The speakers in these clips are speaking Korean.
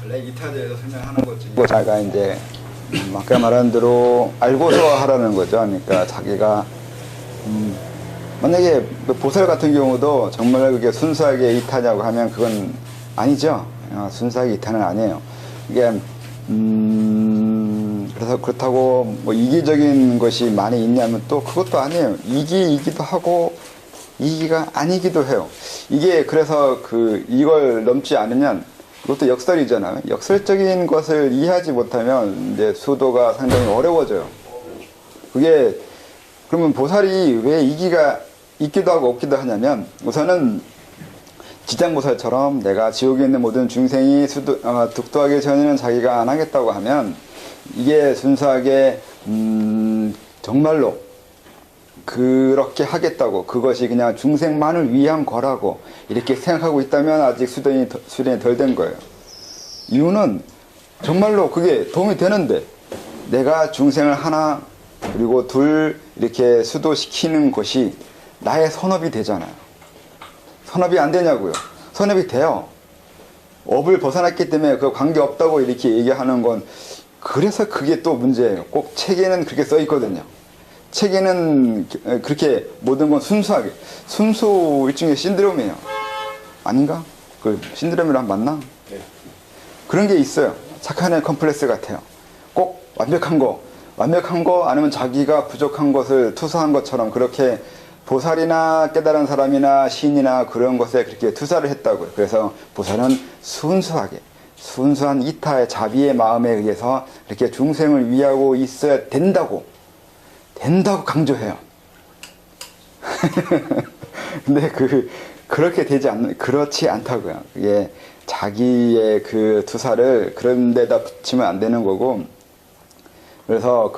원래 이타제에서 설명하는 거지. 자기가 이제 아까 말한 대로 알고서 하라는 거죠. 그러니까 자기가 만약에 보살 같은 경우도 정말 그게 순수하게 이타냐고 하면 그건 아니죠. 순수하게 이타는 아니에요. 이게 그래서 그렇다고 뭐 이기적인 것이 많이 있냐면 또 그것도 아니에요. 이기기도 하고 이기가 아니기도 해요. 이게 그래서 이걸 넘지 않으면 그것도 역설이잖아요. 역설적인 것을 이해하지 못하면 이제 수도가 상당히 어려워져요. 그게 그러면 보살이 왜 이기가 있기도 하고 없기도 하냐면 우선은 지장보살처럼 내가 지옥에 있는 모든 중생이 득도하기 전에는 자기가 안 하겠다고 하면 이게 순수하게 정말로 그렇게 하겠다고 그것이 그냥 중생만을 위한 거라고 이렇게 생각하고 있다면 아직 수련이 덜 된 거예요. 이유는 정말로 그게 도움이 되는데 내가 중생을 하나 그리고 둘 이렇게 수도시키는 것이 나의 선업이 되잖아요. 선업이 안 되냐고요. 선업이 돼요. 업을 벗어났기 때문에 그 관계없다고 이렇게 얘기하는 건 그래서 그게 또 문제예요. 꼭 책에는 그렇게 써 있거든요. 책에는 그렇게 모든 건 순수하게 순수 일종의 신드롬이에요. 아닌가? 그 신드롬이랑 맞나? 네. 그런 게 있어요. 착한 애 컴플렉스 같아요. 꼭 완벽한 거 아니면 자기가 부족한 것을 투사한 것처럼 그렇게 보살이나 깨달은 사람이나 신이나 그런 것에 그렇게 투사를 했다고요. 그래서 보살은 순수하게 순수한 이타의 자비의 마음에 의해서 이렇게 중생을 위하고 있어야 된다고 강조해요. 근데 그렇게 그렇지 않다고요. 그게 자기의 그 투사를 그런 데다 붙이면 안 되는 거고, 그래서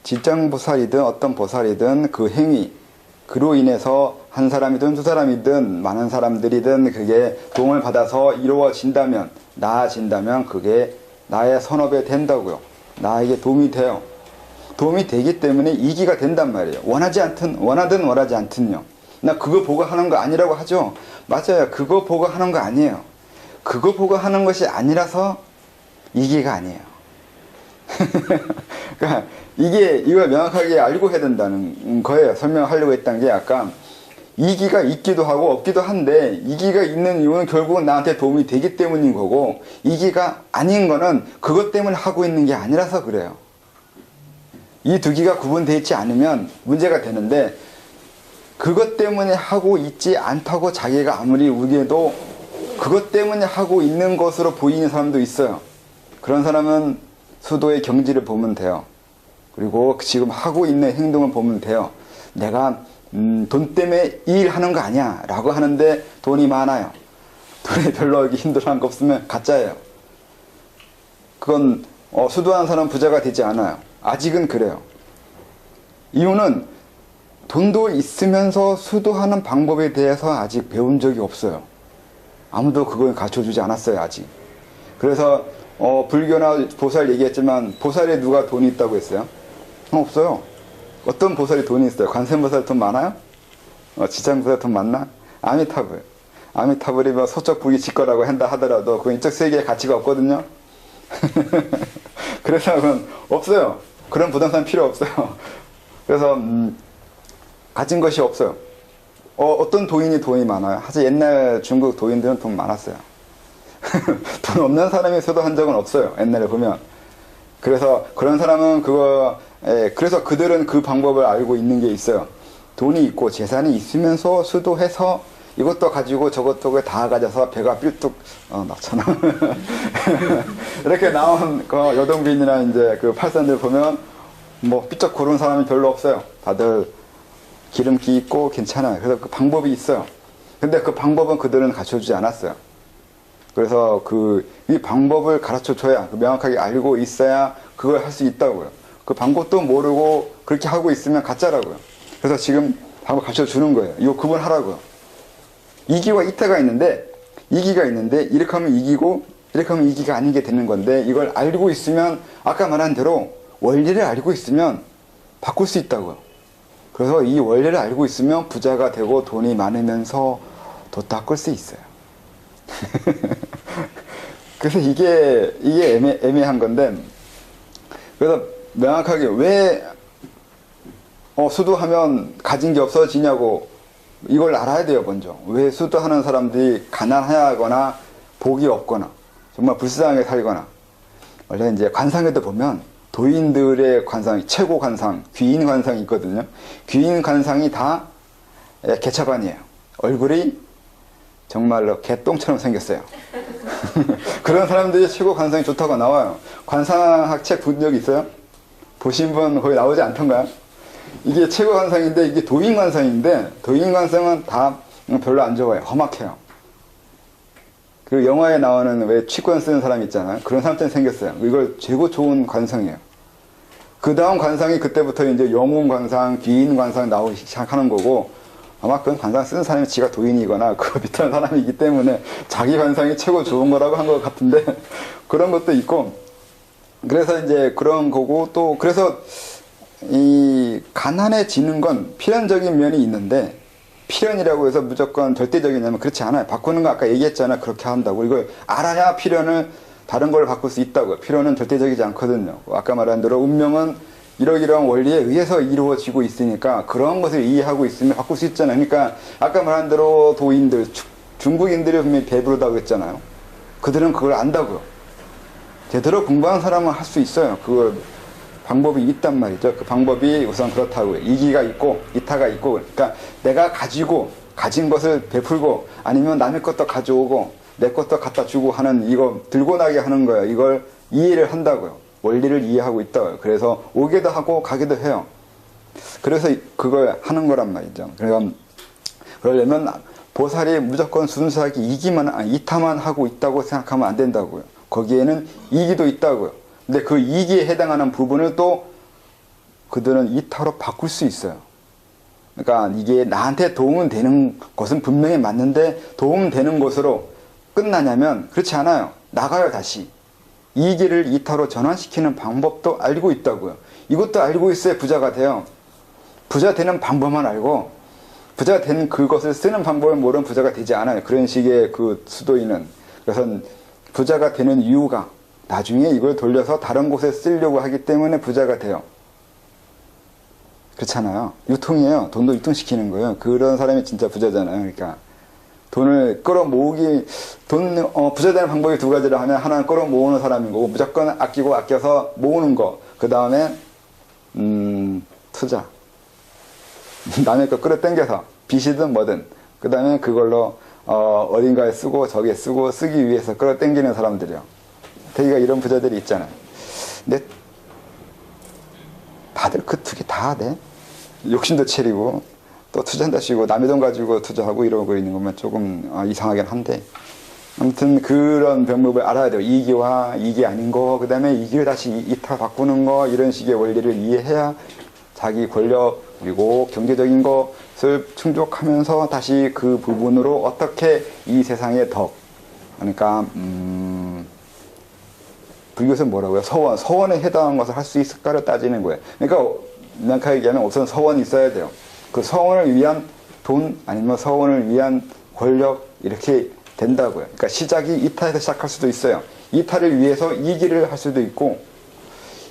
지장보살이든 어떤 보살이든 그 행위, 그로 인해서 한 사람이든 두 사람이든 많은 사람들이든 그게 도움을 받아서 이루어진다면, 나아진다면 그게 나의 선업에 된다고요. 나에게 도움이 돼요. 도움이 되기 때문에 이기가 된단 말이에요. 원하든 원하지 않든요. 나 그거 보고 하는 거 아니라고 하죠. 맞아요. 그거 보고 하는 거 아니에요. 그거 보고 하는 것이 아니라서 이기가 아니에요. 그러니까 이걸 명확하게 알고 해야 된다는 거예요. 설명하려고 했던 게 아까 이기가 있기도 하고 없기도 한데 이기가 있는 이유는 결국은 나한테 도움이 되기 때문인 거고 이기가 아닌 거는 그것 때문에 하고 있는 게 아니라서 그래요. 이 두 기가 구분되어 있지 않으면 문제가 되는데 그것 때문에 하고 있지 않다고 자기가 아무리 우겨도 그것 때문에 하고 있는 것으로 보이는 사람도 있어요. 그런 사람은 수도의 경지를 보면 돼요. 그리고 지금 하고 있는 행동을 보면 돼요. 내가 돈 때문에 이 일 하는 거 아니야 라고 하는데 돈이 많아요. 돈이 별로 힘들어하는 거 없으면 가짜예요. 그건 수도하는 사람은 부자가 되지 않아요. 아직은 그래요. 이유는 돈도 있으면서 수도하는 방법에 대해서 아직 배운 적이 없어요. 아무도 그걸 가르쳐주지 않았어요. 아직. 그래서 불교나 보살 얘기했지만 보살에 누가 돈이 있다고 했어요? 없어요. 어떤 보살이 돈이 있어요? 관세음보살 돈 많아요? 지장보살 돈 많나? 아미타불. 아미타불이면 서쪽 북이 직거라고 한다 하더라도 그건 이쪽 세계에 가치가 없거든요. 그래서 그건 없어요. 그런 부동산 필요 없어요. 그래서 가진 것이 없어요. 어떤 도인이 돈이 많아요? 사실 옛날 중국 도인들은 돈 많았어요. 돈 없는 사람이 수도한 적은 없어요. 옛날에 보면. 그래서 그런 사람은 그래서 그들은 그 방법을 알고 있는 게 있어요. 돈이 있고 재산이 있으면서 수도해서 이것도 가지고 저것도 다 가져서 배가 삐뚝 나처럼 이렇게 나온 여동빈이나 이제 그 팔선들 보면 뭐 삐쩍 고른 사람이 별로 없어요. 다들 기름기 있고 괜찮아요. 그래서 그 방법이 있어요. 근데 그 방법은 그들은 가르쳐주지 않았어요. 그래서 이 방법을 가르쳐줘야 명확하게 알고 있어야 그걸 할 수 있다고요. 그 방법도 모르고 그렇게 하고 있으면 가짜라고요. 그래서 지금 방법 가르쳐주는 거예요. 이거 구분하라고요. 이기와 이타가 있는데 이렇게 하면 이기고 이렇게 하면 이기가 아닌 게 되는 건데 이걸 알고 있으면 아까 말한 대로 원리를 알고 있으면 바꿀 수 있다고요. 그래서 이 원리를 알고 있으면 부자가 되고 돈이 많으면서 도 닦을 수 있어요. 그래서 이게 애매한 건데, 그래서 명확하게 왜 수도하면 가진 게 없어지냐고 이걸 알아야 돼요. 먼저 왜 수도하는 사람들이 가난하거나 복이 없거나 정말 불쌍하게 살거나. 원래 이제 관상에도 보면 도인들의 관상, 최고 관상, 귀인 관상이 있거든요. 귀인 관상이 다 개차반이에요. 얼굴이 정말로 개똥처럼 생겼어요. 그런 사람들이 최고 관상이 좋다고 나와요. 관상학 책 본 적 있어요? 보신 분 거의 나오지 않던가요? 이게 최고 관상인데 이게 도인 관상인데, 도인 관상은 다 별로 안 좋아요. 험악해요. 그 영화에 나오는 왜 취권 쓰는 사람 있잖아요. 그런 사람처럼 생겼어요. 이걸 최고 좋은 관상이에요. 그 다음 관상이 그때부터 이제 영웅 관상, 귀인 관상 나오기 시작하는 거고, 아마 그런 관상 쓰는 사람이 지가 도인이거나 그거 비슷한 사람이기 때문에 자기 관상이 최고 좋은 거라고 한 것 같은데, 그런 것도 있고, 그래서 이제 그런 거고, 또 그래서 이 가난해지는 건 필연적인 면이 있는데, 필연이라고 해서 무조건 절대적이냐면 그렇지 않아요. 바꾸는 거 아까 얘기했잖아. 그렇게 한다고. 이걸 알아야 필연을 다른 걸 바꿀 수 있다고요. 필연은 절대적이지 않거든요. 아까 말한 대로 운명은 이러이러한 원리에 의해서 이루어지고 있으니까 그런 것을 이해하고 있으면 바꿀 수 있잖아요. 그러니까 아까 말한 대로 도인들, 중국인들이 분명히 배부르다고 했잖아요. 그들은 그걸 안다고요. 제대로 공부한 사람은 할 수 있어요. 그걸 방법이 있단 말이죠. 그 방법이 우선 그렇다고요. 이기가 있고 이타가 있고, 그러니까 내가 가진 것을 베풀고 아니면 남의 것도 가져오고 내 것도 갖다 주고 하는, 이거 들고 나게 하는 거예요. 이걸 이해를 한다고요. 원리를 이해하고 있다고요. 그래서 오기도 하고 가기도 해요. 그래서 그걸 하는 거란 말이죠. 그러려면 보살이 무조건 순수하게 이타만 하고 있다고 생각하면 안 된다고요. 거기에는 이기도 있다고요. 근데 그 이기에 해당하는 부분을 또 그들은 이타로 바꿀 수 있어요. 그러니까 이게 나한테 도움은 되는 것은 분명히 맞는데 도움되는 것으로 끝나냐면 그렇지 않아요. 나가요, 다시. 이기를 이타로 전환시키는 방법도 알고 있다고요. 이것도 알고 있어야 부자가 돼요. 부자 되는 방법만 알고, 부자가 되는 그것을 쓰는 방법을 모르는 부자가 되지 않아요. 그런 식의 그 수도인은. 그래서 부자가 되는 이유가 나중에 이걸 돌려서 다른 곳에 쓰려고 하기 때문에 부자가 돼요. 그렇잖아요. 유통이에요. 돈도 유통시키는 거예요. 그런 사람이 진짜 부자잖아요. 그러니까 돈을 끌어모으기, 부자 되는 방법이 두 가지라 하면 하나는 끌어모으는 사람인 거고, 무조건 아껴서 모으는 거. 그 다음에 투자. 남의 거 끌어당겨서 빚이든 뭐든. 그 다음에 그걸로 어딘가에 쓰고 저기에 쓰고 쓰기 위해서 끌어당기는 사람들이요. 대개가 이런 부자들이 있잖아요. 근데 다들 그 두 개 다 하네. 욕심도 체리고 또 투자한다 시고 남의 돈 가지고 투자하고 이러고 있는 것만 조금 이상하긴 한데, 아무튼 그런 방법을 알아야 돼요. 이기와 이기 아닌 거, 그 다음에 이기를 다시 이타 바꾸는 거, 이런 식의 원리를 이해해야 자기 권력 그리고 경제적인 것을 충족하면서 다시 그 부분으로 어떻게 이 세상의 덕, 그러니까 불교에서 뭐라고요? 서원에 해당한 것을 할 수 있을까를 따지는 거예요. 그러니까 명확하게 얘기하면 우선 서원이 있어야 돼요. 그 서원을 위한 돈 아니면 서원을 위한 권력, 이렇게 된다고요. 그러니까 시작이 이타에서 시작할 수도 있어요. 이타를 위해서 이기를 할 수도 있고,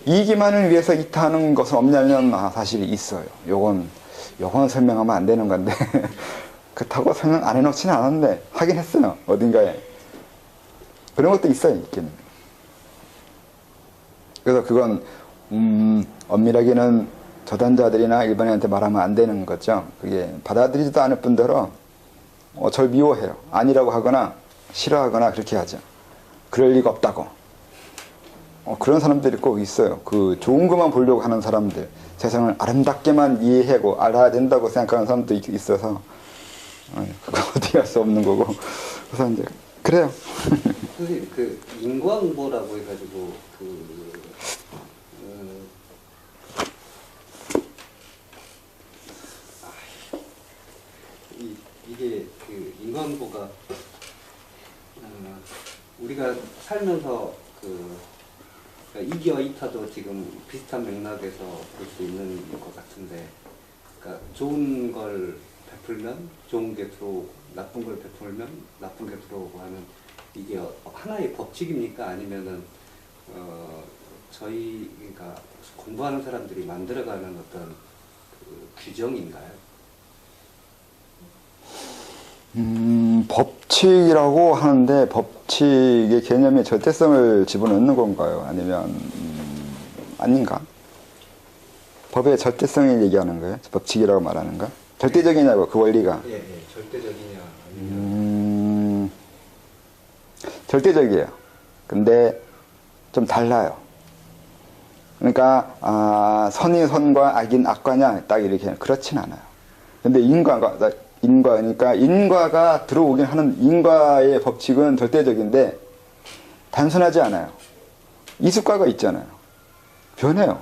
이기만을 위해서 이타하는 것은 없냐면 사실 있어요. 요건 설명하면 안 되는 건데 그렇다고 설명 안 해놓지는 않았는데 하긴 했어요. 어딘가에 그런 것도 있어요. 있긴. 그래서 그건 엄밀하게는 저단자들이나 일반인한테 말하면 안 되는 거죠. 그게 받아들이지도 않을 뿐더러 절 미워해요. 아니라고 하거나 싫어하거나 그렇게 하죠. 그럴 리가 없다고. 그런 사람들이 꼭 있어요. 그 좋은 것만 보려고 하는 사람들, 세상을 아름답게만 이해하고 알아야 된다고 생각하는 사람도 있어서 그거 어떻게 할 수 없는 거고. 그래서 이제 그래요. 선생님, 그 인과응보라고 해가지고 이게 그 인과응보가 우리가 살면서 그러니까 이기와 이타도 지금 비슷한 맥락에서 볼 수 있는 것 같은데, 그러니까 좋은 걸 베풀면 좋은 게 들어오고 나쁜 걸 베풀면 나쁜 게 들어오고 하는 이게 하나의 법칙입니까? 아니면은 저희 그러니까 공부하는 사람들이 만들어가는 어떤 그 규정인가요? 법칙이라고 하는데 법칙의 개념에 절대성을 집어넣는 건가요? 아니면 아닌가? 법의 절대성을 얘기하는 거예요? 법칙이라고 말하는가? 절대적이냐고 그 원리가? 예, 예. 절대적이냐 아니면 절대적이에요. 근데 좀 달라요. 그러니까 선이 선과 악인 악과냐 딱 이렇게 그렇진 않아요. 근데 그러니까 인과가 들어오긴 하는 인과의 법칙은 절대적인데 단순하지 않아요. 이습과가 있잖아요. 변해요.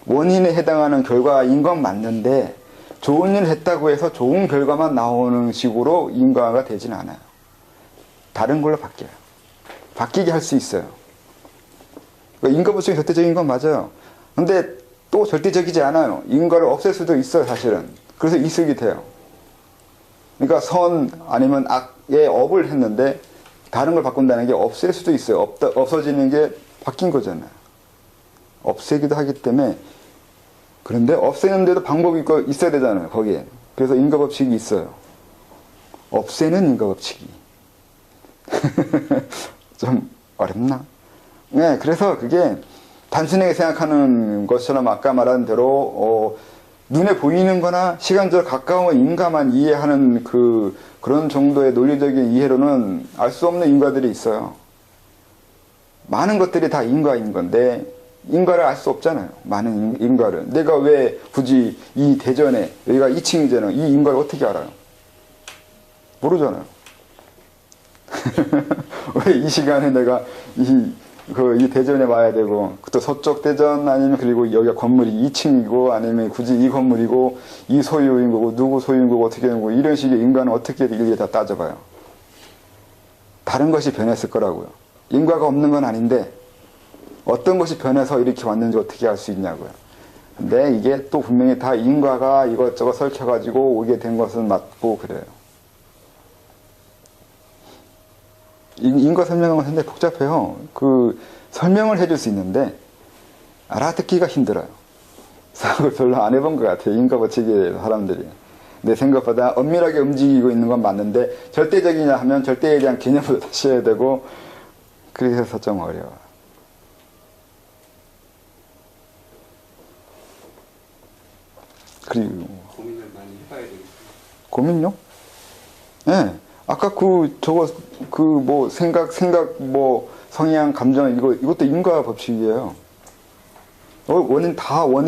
원인에 해당하는 결과인 건 맞는데 좋은 일을 했다고 해서 좋은 결과만 나오는 식으로 인과가 되진 않아요. 다른 걸로 바뀌어요. 바뀌게 할 수 있어요. 그러니까 인과 법칙이 절대적인 건 맞아요. 근데 또 절대적이지 않아요. 인과를 없앨 수도 있어요, 사실은. 그래서 이득이 돼요. 그러니까 선 아니면 악의 업을 했는데 다른 걸 바꾼다는 게 없앨 수도 있어요. 없어지는 게 바뀐 거잖아요. 없애기도 하기 때문에. 그런데 없애는데도 방법이 있어야 되잖아요, 거기에. 그래서 인과법칙이 있어요. 없애는 인과법칙이. 좀 어렵나? 네, 그래서 그게 단순하게 생각하는 것처럼 아까 말한 대로 눈에 보이는 거나 시간적으로 가까운 인과만 이해하는 그런 정도의 논리적인 이해로는 알 수 없는 인과들이 있어요. 많은 것들이 다 인과인 건데 인과를 알 수 없잖아요. 많은 인과를. 내가 왜 굳이 이 대전에 여기가 2층이잖아요. 이 인과를 어떻게 알아요? 모르잖아요. 왜 이 시간에 내가 이 대전에 와야 되고, 또 서쪽 대전 아니면 그리고 여기가 건물이 2층이고, 아니면 굳이 이 건물이고, 이 소유인 거고, 누구 소유인 거고, 어떻게 되는 거고, 이런 식의 인과는 어떻게 일일이 다 따져봐요. 다른 것이 변했을 거라고요. 인과가 없는 건 아닌데, 어떤 것이 변해서 이렇게 왔는지 어떻게 알 수 있냐고요. 근데 이게 또 분명히 다 인과가 이것저것 설켜가지고 오게 된 것은 맞고 그래요. 인과 설명은 상당히 복잡해요. 설명을 해줄 수 있는데 알아듣기가 힘들어요. 사업을 별로 안 해본 것 같아요. 인과 법칙의 사람들이. 내 생각보다 엄밀하게 움직이고 있는 건 맞는데 절대적이냐 하면 절대에 대한 개념을 다시 해야 되고 그래서 좀 어려워요. 그리고 고민을 많이 해봐야 되겠어요. 고민요? 네. 아까 생각, 성향, 감정, 이것도 인과 법칙이에요. 원인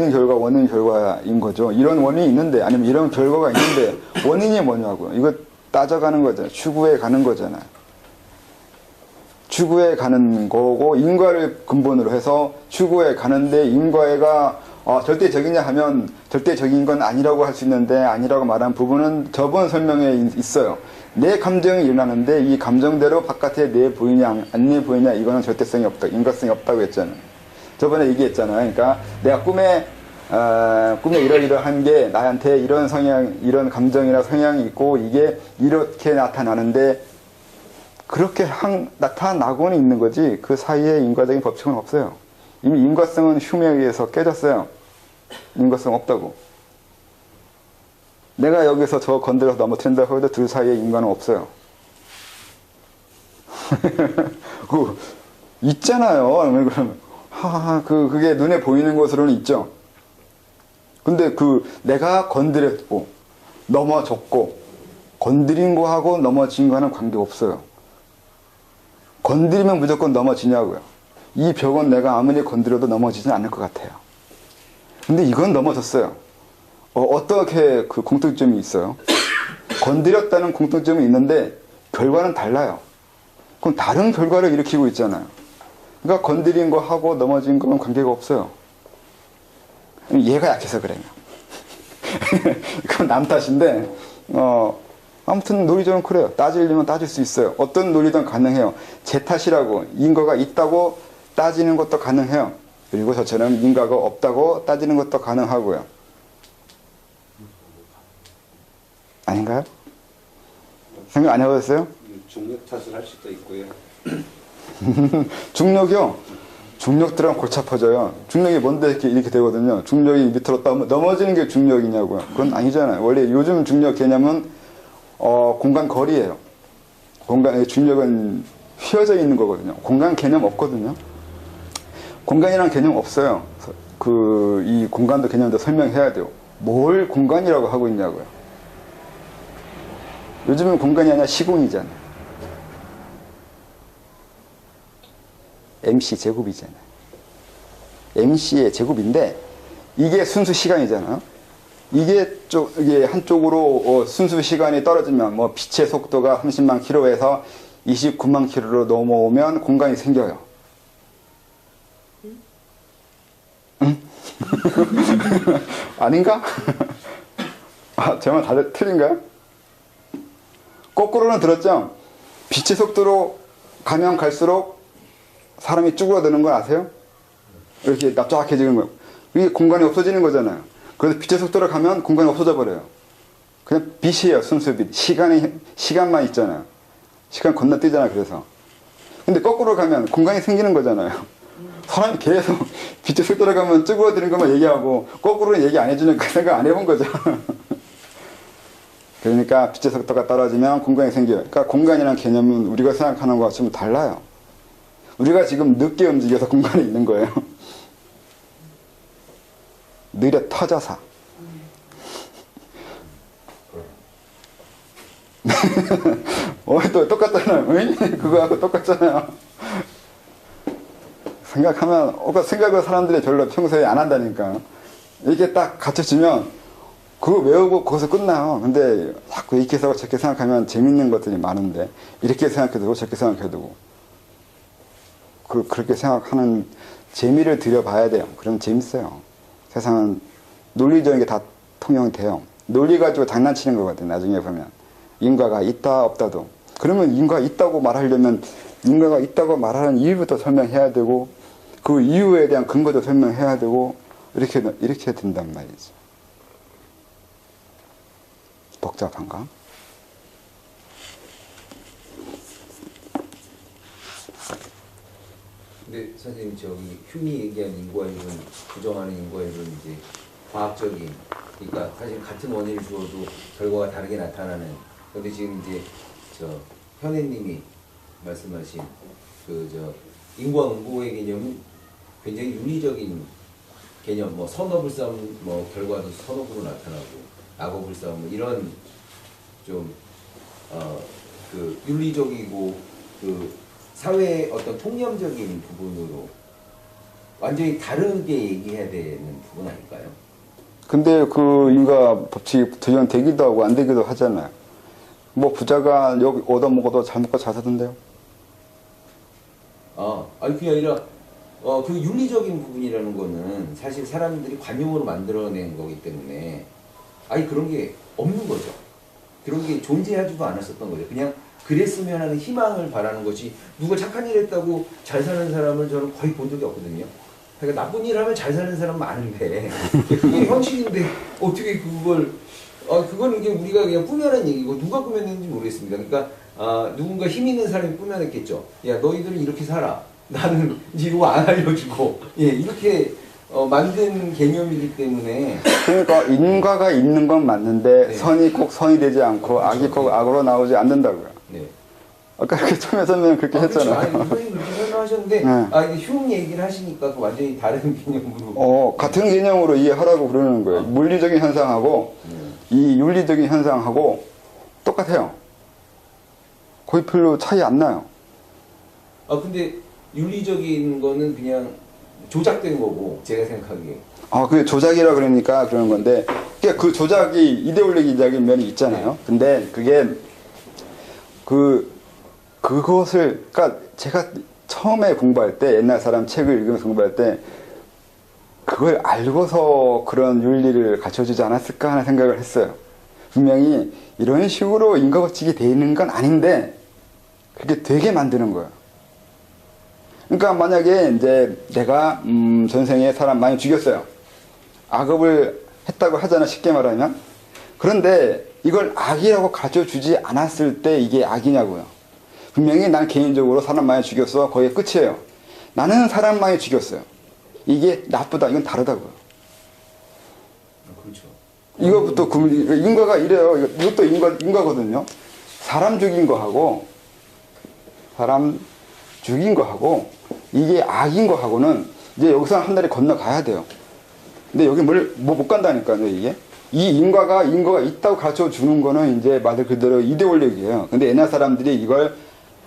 결과인 거죠. 이런 원인이 있는데, 아니면 이런 결과가 있는데, 원인이 뭐냐고요. 이거 따져가는 거잖아요. 추구해 가는 거잖아요. 추구해 가는 거고, 인과를 근본으로 해서 추구해 가는데, 인과가 절대적이냐 하면 절대적인 건 아니라고 할 수 있는데 아니라고 말한 부분은 저번 설명에 있어요. 내 감정이 일어나는데 이 감정대로 바깥에 내 보이냐 안 내 보이냐 이거는 절대성이 없다. 인과성이 없다고 했잖아요. 저번에 얘기했잖아요. 그러니까 내가 꿈에 이러이러한 게 나한테 이런 성향, 이런 감정이나 성향이 있고 이게 이렇게 나타나는데 그렇게 나타나고는 있는 거지 그 사이에 인과적인 법칙은 없어요. 이미 인과성은 흉에 의해서 깨졌어요. 인과성 없다고. 내가 여기서 저 건드려서 넘어뜨린다고 해도 둘 사이에 인과는 없어요. 있잖아요. 그게 눈에 보이는 것으로는 있죠. 근데 내가 건드렸고, 넘어졌고, 건드린 거하고 넘어진 거는 관계없어요. 건드리면 무조건 넘어지냐고요. 이 벽은 내가 아무리 건드려도 넘어지진 않을 것 같아요. 근데 이건 넘어졌어요. 어떻게 공통점이 있어요? 건드렸다는 공통점이 있는데 결과는 달라요. 그럼 다른 결과를 일으키고 있잖아요. 그러니까 건드린 거하고 넘어진 거는 관계가 없어요. 얘가 약해서 그래요. 그건 남 탓인데 아무튼 논리적으로 그래요. 따지려면 따질 수 있어요. 어떤 논리든 가능해요. 제 탓이라고 인과가 있다고 따지는 것도 가능해요. 그리고 저처럼 인과가 없다고 따지는 것도 가능하고요. 아닌가요? 생각 안 해보셨어요? 중력 탓을 할 수도 있고요. 중력이요. 중력 들어가면 골치 아파져요. 중력이 뭔데 이렇게 되거든요. 중력이 밑으로 넘어지는 게 중력이냐고요. 그건 아니잖아요. 원래 요즘 중력 개념은 공간 거리예요. 공간의 중력은 휘어져 있는 거거든요. 공간 개념 없거든요. 공간이란 개념 없어요. 이 공간도 개념도 설명해야 돼요. 뭘 공간이라고 하고 있냐고요. 요즘은 공간이 아니라 시공이잖아요. MC 제곱이잖아요. MC의 제곱인데 이게 순수 시간이잖아요. 이게 한쪽으로 순수 시간이 떨어지면 뭐 빛의 속도가 30만 킬로에서 29만 킬로로 넘어오면 공간이 생겨요. 응? 아닌가? 제 말 다 틀린가요? 거꾸로는 들었죠? 빛의 속도로 가면 갈수록 사람이 쭈그러드는 거 아세요? 이렇게 납작해지는 거예요. 이게 공간이 없어지는 거잖아요. 그래서 빛의 속도로 가면 공간이 없어져 버려요. 그냥 빛이에요, 순수 빛. 시간만 있잖아요. 시간 건너뛰잖아요, 그래서. 근데 거꾸로 가면 공간이 생기는 거잖아요. 사람이 계속 빛의 속도로 가면 쭈그러드는 것만 얘기하고, 거꾸로는 얘기 안 해주니까 생각 안 해본 거죠. 그러니까 빛의 속도가 떨어지면 공간이 생겨요. 그러니까 공간이라는 개념은 우리가 생각하는 것과 좀 달라요. 우리가 지금 늦게 움직여서 공간에 있는 거예요. 느려 터져서. 또 똑같잖아요. 그거하고 똑같잖아요. 생각을 사람들이 별로 평소에 안 한다니까. 이렇게 딱 갖춰지면 그거 외우고 거기서 끝나요. 근데 자꾸 이렇게 해서 저렇게 생각하면 재밌는 것들이 많은데 이렇게 생각해두고 저렇게 생각해두고 그렇게 생각하는 재미를 들여봐야 돼요. 그럼 재밌어요. 세상은 논리적인 게 다 통용돼요. 논리 가지고 장난치는 거거든요. 나중에 보면 인과가 있다 없다도. 그러면 인과가 있다고 말하려면 인과가 있다고 말하는 이유부터 설명해야 되고 그 이유에 대한 근거도 설명해야 되고 이렇게 된단 말이죠. 복잡한가? 근데 선생님 저기 흉이 얘기한 인과이론, 부정하는 인과이론 이제 과학적인, 그러니까 사실 같은 원인을 주어도 결과가 다르게 나타나는. 근데 지금 이제 저 현애님이 말씀하신 인과응보의 개념은 굉장히 윤리적인 개념, 뭐 선어불싸움, 뭐 결과도 선어부로 나타나고 악어불싸움, 뭐 이런 좀 윤리적이고 사회의 어떤 통념적인 부분으로 완전히 다르게 얘기해야 되는 부분 아닐까요? 근데 인과 법칙이 적용되기도 하고 안 되기도 하잖아요. 뭐 부자가 여기 얻어먹어도 잘 먹고 잘 사던데요? 아니 그게 아니라 그 윤리적인 부분이라는 거는 사실 사람들이 관용으로 만들어낸 거기 때문에 그런 게 없는 거죠. 그런 게 존재하지도 않았었던 거죠. 그냥 그랬으면 하는 희망을 바라는 것이, 누가 착한 일 했다고 잘 사는 사람을 저는 거의 본 적이 없거든요. 그러니까 나쁜 일 하면 잘 사는 사람 많은데 그게 현실인데 어떻게 그건 이게 우리가 그냥 꾸며낸 얘기고 누가 꾸몄는지 모르겠습니다. 그러니까 누군가 힘 있는 사람이 꾸며냈겠죠. 야, 너희들은 이렇게 살아. 나는 이거 안 알려주고, 이렇게 만든 개념이기 때문에. 그러니까 인과가 있는 건 맞는데 네. 선이 꼭 선이 되지 않고 그렇죠. 악이 꼭 악으로 나오지 않는다고요. 네. 아까 처음에 설명 그렇게 했잖아요. 그렇죠. 선생님 그렇게 설명하셨는데 네. 이제 흉 얘기를 하시니까 그 완전히 다른 개념으로. 같은 개념으로 이해하라고 그러는 거예요. 물리적인 현상하고 이 윤리적인 현상하고 똑같아요. 거의 별로 차이 안 나요. 근데 윤리적인 거는 그냥 조작된 거고, 제가 생각하기에. 그게 조작이라 그러니까 그러는 건데, 그러니까 그 조작이 이데올로기적인 면이 있잖아요. 근데 그게 그러니까 제가 처음에 공부할 때, 옛날 사람 책을 읽으면서 공부할 때 그걸 알고서 그런 윤리를 갖춰주지 않았을까 하는 생각을 했어요. 분명히 이런 식으로 인과법칙이 돼 있는 건 아닌데 그렇게 되게 만드는 거예요. 그러니까 만약에 이제 내가 전생에 사람 많이 죽였어요. 악업을 했다고 하잖아, 쉽게 말하면. 그런데 이걸 악이라고 가르쳐주지 않았을 때 이게 악이냐고요. 분명히 난 개인적으로 사람 많이 죽였어. 거기에 끝이에요. 나는 사람 많이 죽였어요. 이게 나쁘다. 이건 다르다고요. 그렇죠. 이거부터 인과가 이래요. 이것도 인과거든요. 사람 죽인 거하고 이게 악인 거하고는 이제 여기서 한 달에 건너가야 돼요. 근데 여기 못 간다니까요, 이게. 이 인과가 있다고 가르쳐 주는 거는 이제 말 그대로 이데올로기예요. 근데 옛날 사람들이 이걸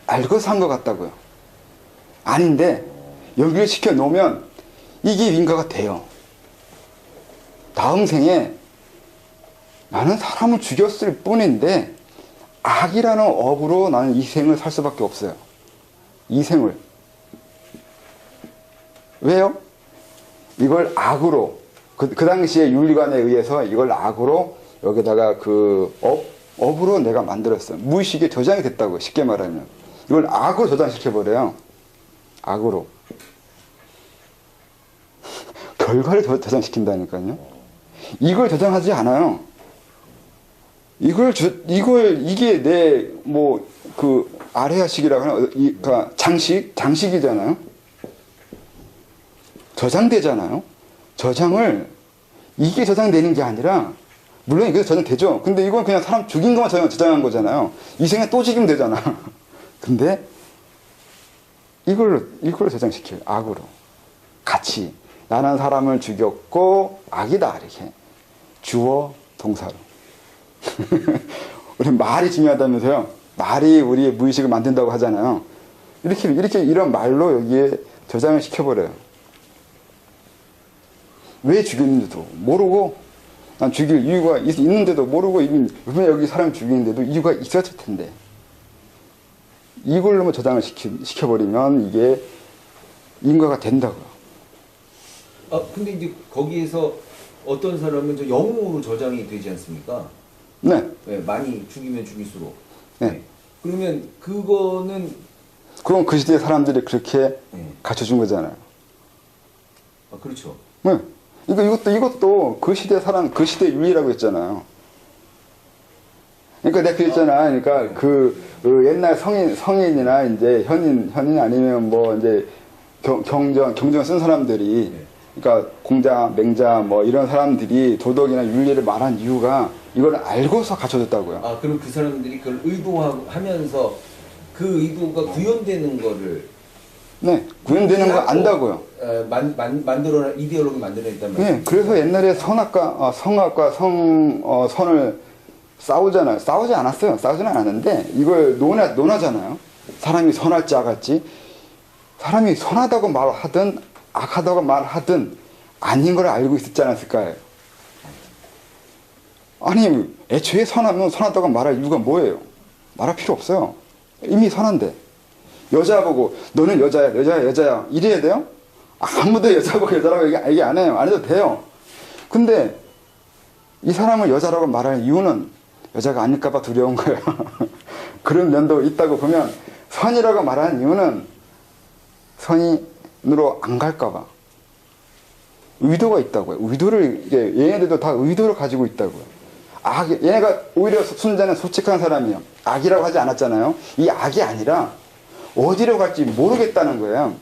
알고서 한 것 같다고요. 아닌데, 여기를 시켜 놓으면 이게 인과가 돼요. 다음 생에 나는 사람을 죽였을 뿐인데, 악이라는 업으로 나는 이 생을 살 수밖에 없어요. 이 생을. 왜요? 이걸 악으로, 그 당시에 윤리관에 의해서 이걸 악으로 여기다가 업으로 내가 만들었어요. 무의식에 저장이 됐다고요. 쉽게 말하면. 이걸 악으로 저장시켜버려요. 악으로. 결과를 저장시킨다니까요. 이걸 저장하지 않아요. 이게 아레아식이라고 하나, 그러니까 장식이잖아요. 저장되잖아요. 이게 저장되는 게 아니라, 물론 이게 저장되죠. 근데 이건 그냥 사람 죽인 것만 저장한 거잖아요. 이 생에 또 죽이면 되잖아. 근데, 이걸로 저장시켜요. 악으로. 같이. 나는 사람을 죽였고, 악이다. 이렇게. 주어, 동사로. 우리 말이 중요하다면서요. 말이 우리의 무의식을 만든다고 하잖아요. 이런 말로 여기에 저장을 시켜버려요. 왜 죽였는지도 모르고, 난 죽일 이유가 있는데도 모르고, 왜 여기 사람 죽이는데도 이유가 있었을 텐데. 이걸로만 저장을 시켜버리면 이게 인과가 된다고요. 근데 이제 거기에서 어떤 사람은 저 영으로 저장이 되지 않습니까? 네. 네, 많이 죽이면 죽일수록. 네. 그러면 그거는. 그럼 그 시대의 사람들이 그렇게 네. 갖춰준 거잖아요. 그렇죠. 네. 이것도 그 시대 그 시대 윤리라고 했잖아요. 그러니까 내가 그랬잖아. 그러니까 그 옛날 성인이나 이제 현인 아니면 뭐 이제 경전 쓴 사람들이, 그러니까 공자, 맹자 뭐 이런 사람들이 도덕이나 윤리를 말한 이유가 이걸 알고서 갖춰졌다고요. 그럼 그 사람들이 그걸 의도하면서 그 의도가 구현되는 거를. 네, 구현되는 거 안다고요. 이데올로기 만들어냈단 말이에요. 네, 그래서 옛날에 성악과 선을 싸우잖아요. 싸우지 않았어요. 싸우지는 않았는데 이걸 논하잖아요. 사람이 선할지 악할지. 사람이 선하다고 말하든 악하다고 말하든 아닌 걸 알고 있었지 않았을까요? 아니, 애초에 선하다고 말할 이유가 뭐예요? 말할 필요 없어요. 이미 선한데. 여자 보고 너는 여자야 이래야 돼요? 아무도 여자 보고 여자라고 얘기 안 해요. 안 해도 돼요. 근데 이 사람을 여자라고 말할 이유는 여자가 아닐까봐 두려운 거예요. 그런 면도 있다고 보면, 선이라고 말하는 이유는 선으로 안 갈까봐. 의도가 있다고요. 얘네들도 다 의도를 가지고 있다고요. 얘네가 오히려 순자는 솔직한 사람이에요. 악이라고 하지 않았잖아요. 이 악이 아니라 어디로 갈지 모르겠다는 거예요.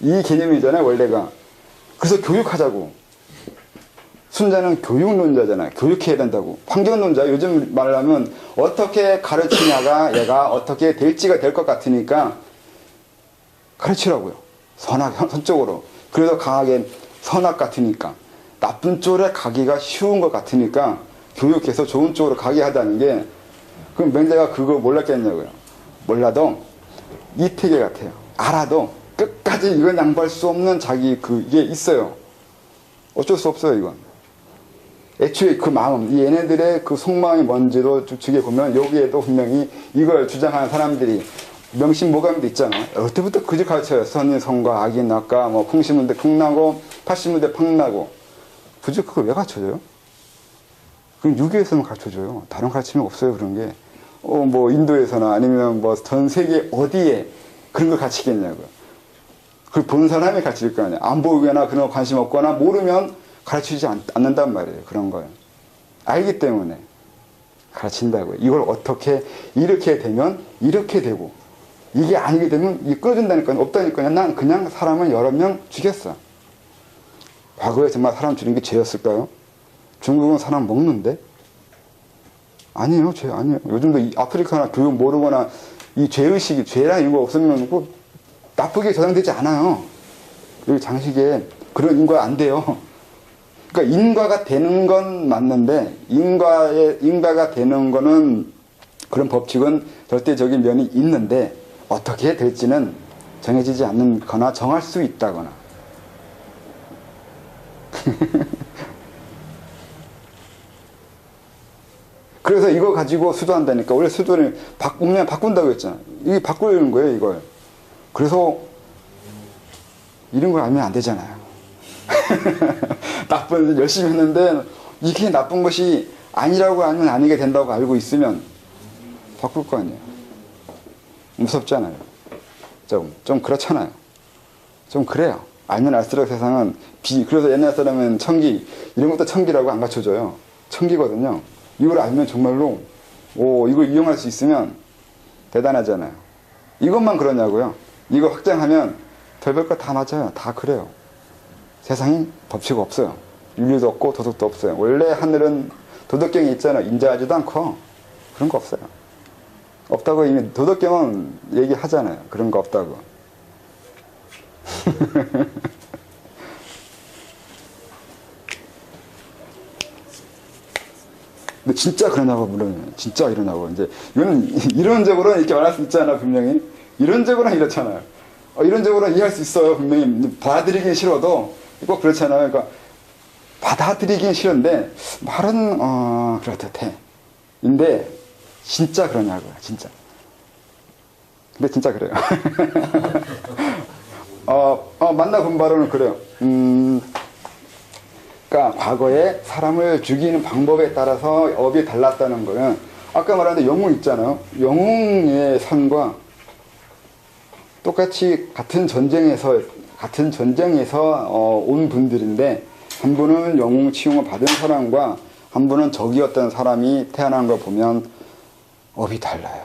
이 개념이잖아요, 원래가. 그래서 교육하자고. 순자는 교육론자잖아요. 교육해야 된다고. 환경론자, 요즘 말하면 어떻게 가르치냐가 얘가 어떻게 될지가 될 것 같으니까 가르치라고요. 선쪽으로. 그래서 강하게 선악 같으니까. 나쁜 쪽으로 가기가 쉬운 것 같으니까 교육해서 좋은 쪽으로 가게 하다는 게, 그럼 맹자가 그거 몰랐겠냐고요. 몰라도 이태계 같아요. 알아도 끝까지 이건 양보할 수 없는 이게 있어요. 어쩔 수 없어요, 이건. 애초에 그 마음, 얘네들의 그 속마음이 뭔지도 주게 보면 여기에도 분명히 이걸 주장하는 사람들이 명심모감도 있잖아. 어때부터 그지 가르쳐요. 선이 선과 악이 낙과, 뭐 풍시문대 풍나고 파시문대 팡나고. 굳이 그걸 왜 가르쳐줘요? 그럼 유교에서만 가르쳐줘요. 다른 가르침이 없어요, 그런 게. 뭐 인도에서나 아니면 뭐 전 세계 어디에 그런 걸 가르치겠냐고요. 그걸 본 사람이 가르칠 거 아니야. 안 보거나 그런 거 관심 없거나 모르면 가르치지 않는단 말이에요. 그런 걸. 알기 때문에 가르친다고요. 이걸 어떻게, 이렇게 되면 이렇게 되고, 이게 아니게 되면 이게 끊어진다니까요. 없다니까요. 난 그냥 사람을 여러 명 죽였어. 과거에 정말 사람 죽이는 게 죄였을까요? 중국은 사람 먹는데? 아니에요. 죄 아니에요. 요즘도 이 아프리카나 교육 모르거나 이 죄의식이, 죄랑 이런 거 없으면 뭐 나쁘게 저장되지 않아요. 여기 장식에 그런 인과가 안 돼요. 그러니까 인과가 되는 건 맞는데, 인과가 되는 거는 그런 법칙은 절대적인 면이 있는데, 어떻게 될지는 정해지지 않거나 정할 수 있다거나. 그래서 이거 가지고 수도한다니까. 원래 수도를 운명 바꾼다고 했잖아. 이게 바꾸는 거예요, 이걸. 그래서 이런 걸 알면 안 되잖아요. 나쁜, 열심히 했는데 이게 나쁜 것이 아니라고 알면 아니게 된다고 알고 있으면 바꿀 거 아니에요. 무섭잖아요. 좀 그렇잖아요. 좀 그래요. 알면 알수록 세상은 그래서 옛날 사람은 천기, 이런 것도 천기라고 안 갖춰줘요. 천기거든요. 이걸 알면 정말로, 이걸 이용할 수 있으면 대단하잖아요. 이것만 그러냐고요. 이거 확장하면 별별 거 다 맞아요. 다 그래요. 세상에 법칙 없어요. 윤리도 없고 도덕도 없어요. 원래 하늘은 도덕경이 있잖아요. 인자하지도 않고 그런 거 없어요. 없다고 이미 도덕경은 얘기하잖아요. 그런 거 없다고. 근데 진짜 그러냐고 물으면 진짜 이러냐고. 이제 이거는 이론적으로는 이렇게 말할 수 있잖아. 분명히 이론적으로는 이렇잖아요. 이론적으로는 이해할 수 있어요. 분명히 받아들이긴 싫어도 꼭 그렇잖아요. 그러니까 받아들이긴 싫은데 말은 그렇듯해. 근데 진짜 그러냐고요. 진짜. 근데 진짜 그래요. 만나 본 바로는 그래요. 그러니까 과거에 사람을 죽이는 방법에 따라서 업이 달랐다는 거는 아까 말한 영웅 있잖아요. 영웅의 선과 똑같이 같은 전쟁에서 온 분들인데 한 분은 영웅 치용을 받은 사람과 한 분은 적이었던 사람이 태어난 걸 보면 업이 달라요.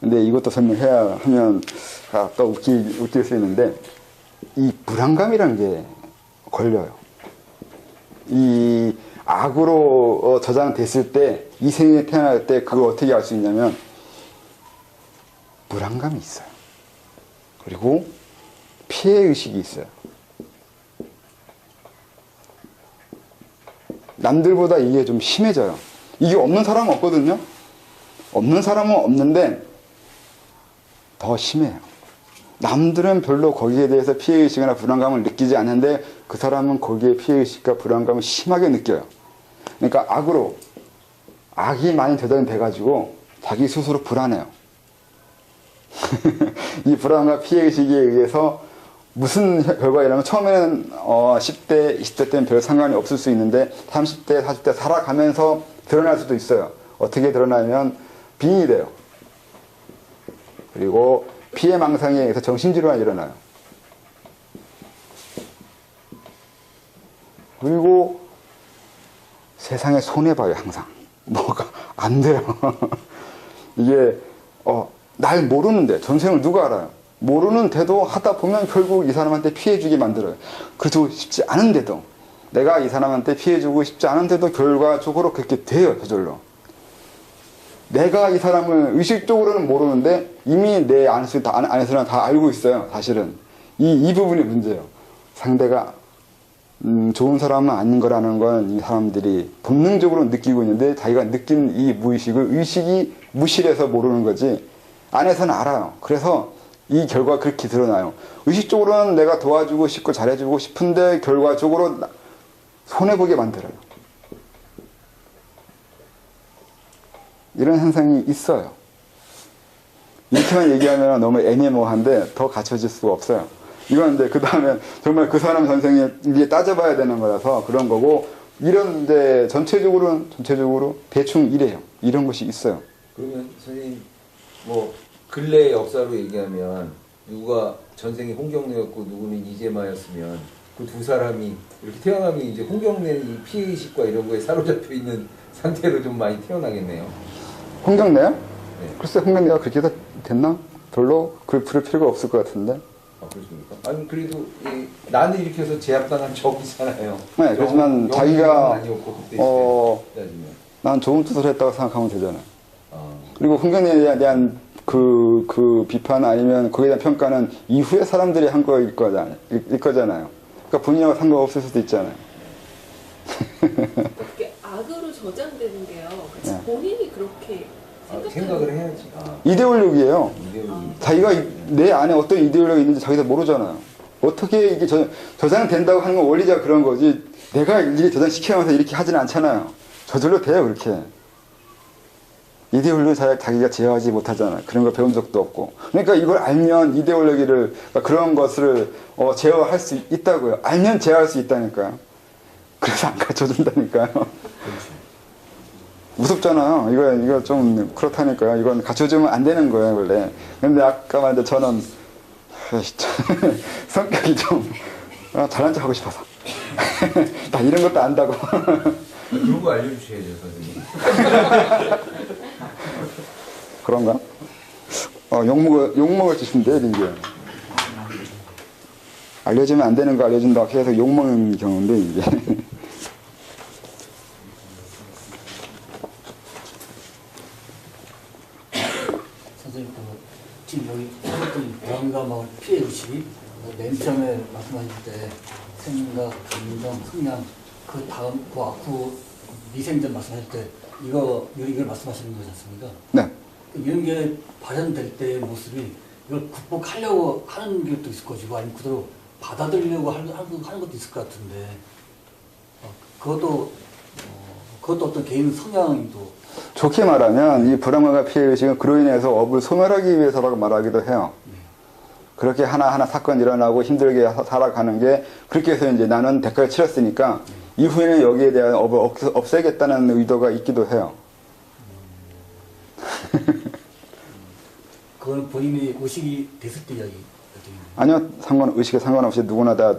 근데 이것도 설명해야 하면 또 웃길 수 있는데 이 불안감이라는 게 걸려요. 이 악으로 저장됐을 때 이 생에 태어날 때 그걸 어떻게 알 수 있냐면 불안감이 있어요. 그리고 피해의식이 있어요. 남들보다 이게 좀 심해져요. 이게 없는 사람은 없거든요. 없는 사람은 없는데 더 심해요. 남들은 별로 거기에 대해서 피해의식이나 불안감을 느끼지 않는데 그 사람은 거기에 피해의식과 불안감을 심하게 느껴요. 그러니까 악이 많이 저장돼가지고 자기 스스로 불안해요. 이 불안과 피해의식에 의해서 무슨 결과이라면 처음에는 10대, 20대 때는 별 상관이 없을 수 있는데 30대, 40대 살아가면서 드러날 수도 있어요. 어떻게 드러나면 빙의 돼요. 그리고 피해망상에 의해서 정신질환이 일어나요. 그리고 세상에 손해봐요. 항상 뭐가 안 돼요. 이게 날 모르는데 전생을 누가 알아요? 모르는데도 하다 보면 결국 이 사람한테 피해주게 만들어요. 그래도 쉽지 않은데도 내가 이 사람한테 피해주고 싶지 않은데도 결과적으로 그렇게 돼요. 저절로. 내가 이 사람을 의식적으로는 모르는데 이미 내 안에서는 다 알고 있어요. 사실은 이 부분이 문제예요. 상대가 좋은 사람은 아닌 거라는 건 이 사람들이 본능적으로 느끼고 있는데 자기가 느낀 이 무의식을 의식이 무실해서 모르는 거지 안에서는 알아요. 그래서 이 결과가 그렇게 드러나요. 의식적으로는 내가 도와주고 싶고 잘해주고 싶은데 결과적으로 손해보게 만들어요. 이런 현상이 있어요. 이렇게만 얘기하면 너무 애매모호한데 더 갖춰질 수가 없어요. 이건 이제 그 다음에 정말 그 사람 전생에 이게 따져봐야 되는 거라서 그런 거고 이런 이제 전체적으로 대충 이래요. 이런 것이 있어요. 그러면 선생님 뭐 근래 역사로 얘기하면 누가 전생이 홍경래였고 누구는 이재마였으면 그 두 사람이 이렇게 태어나면 이제 홍경래 이 피해의식과 이런 거에 사로잡혀 있는 상태로 좀 많이 태어나겠네요. 홍경래요? 네. 글쎄 흥명대가 그렇게 됐나? 별로 그걸 부를 필요가 없을 것 같은데. 아, 그렇습니까? 아니 그래도 나는 이렇게 해서 제압당한 적이잖아요. 네, 그렇지만 자기가 아니었고 그때 따지면. 난 좋은 뜻을 했다고 생각하면 되잖아요. 아, 그리고 흥경에 대한 그 비판 아니면 거기에 대한 평가는 이후에 사람들이 한 거일 거잖아요. 그러니까 본인하고 상관없을 수도 있잖아요. 그게 악으로 저장되는 게요. 그치? 네. 본인이 그렇게 생각을 해야지. 아, 이데올로기예요. 이데올로기. 자기가 내 안에 어떤 이데올로기가 있는지 자기도 모르잖아요. 어떻게 이게 저장된다고 하는 건 원리가 그런 거지. 내가 이게 저장시키면서 이렇게 하지는 않잖아요. 저절로 돼요, 그렇게. 이데올로기 자기가 제어하지 못하잖아요. 그런 걸 배운 적도 없고. 그러니까 이걸 알면 이데올로기를, 그러니까 그런 것을 제어할 수 있다고요. 알면 제어할 수 있다니까요. 그래서 안 가르쳐 준다니까요. 그렇죠. 무섭잖아요. 이거 좀 그렇다니까요. 이건 갖춰주면 안 되는 거예요, 원래. 근데 아까 말한 저는 성격이 좀 잘난 척 하고 싶어서. 나 이런 것도 안다고. 그런 거 알려주셔야죠, 선생님. 그런가? 욕먹을 짓인데, 이게. 알려주면 안 되는 거 알려준다고 계속 욕먹는 경우인데, 이게. 선생님, 지금 여기 어떤 불안과 마을 피해 의식이 맨 처음에 말씀하실 때 생각, 감정, 성향, 그 다음 그 앞으로 미생전 말씀하실 때 이걸 말씀하시는 거지 않습니까? 네. 이런 게 발현될 때의 모습이 이걸 극복하려고 하는 것도 있을 것이고 아니면 그대로 받아들이려고 하는 것도 있을 것 같은데 그것도 어떤 개인 성향이 또 좋게 말하면 이 불안감과 피해의식은 그로 인해서 업을 소멸하기 위해서라고 말하기도 해요. 그렇게 하나하나 사건이 일어나고 힘들게 살아가는 게 그렇게 해서 이제 나는 대가를 치렀으니까 이후에는 여기에 대한 업을 없애겠다는 의도가 있기도 해요. 그건 본인이 의식이 됐을 때 이야기. 아니요, 의식에 상관없이 누구나 다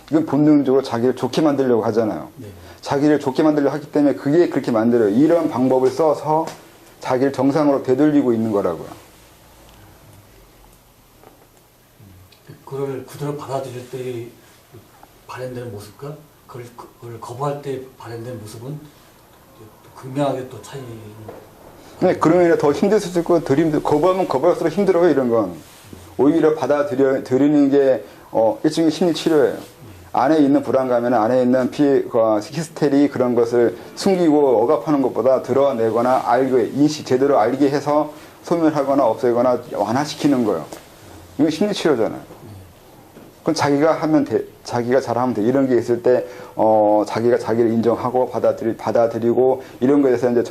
이건 본능적으로 자기를 좋게 만들려고 하잖아요. 네. 자기를 좋게 만들려고 하기 때문에 그게 그렇게 만들어요. 이런 방법을 써서 자기를 정상으로 되돌리고 있는 거라고요. 그걸 그대로 받아들일 때 발현되는 모습과 그걸 거부할 때 발현되는 모습은 또 극명하게 또 차이. 네, 그러면 더 힘들 수 있고 덜 힘들. 거부하면 거부할수록 힘들어요. 이런 건 오히려 받아들이는 게 일종의 심리 치료예요. 안에 있는 불안감에는 안에 있는 피해, 히스테리 그런 것을 숨기고 억압하는 것보다 드러내거나 제대로 알게 해서 소멸하거나 없애거나 완화시키는 거예요. 이건 심리 치료잖아요. 그건 자기가 잘하면 돼. 이런 게 있을 때, 자기가 자기를 인정하고 받아들이고, 이런 거에 대해서 이제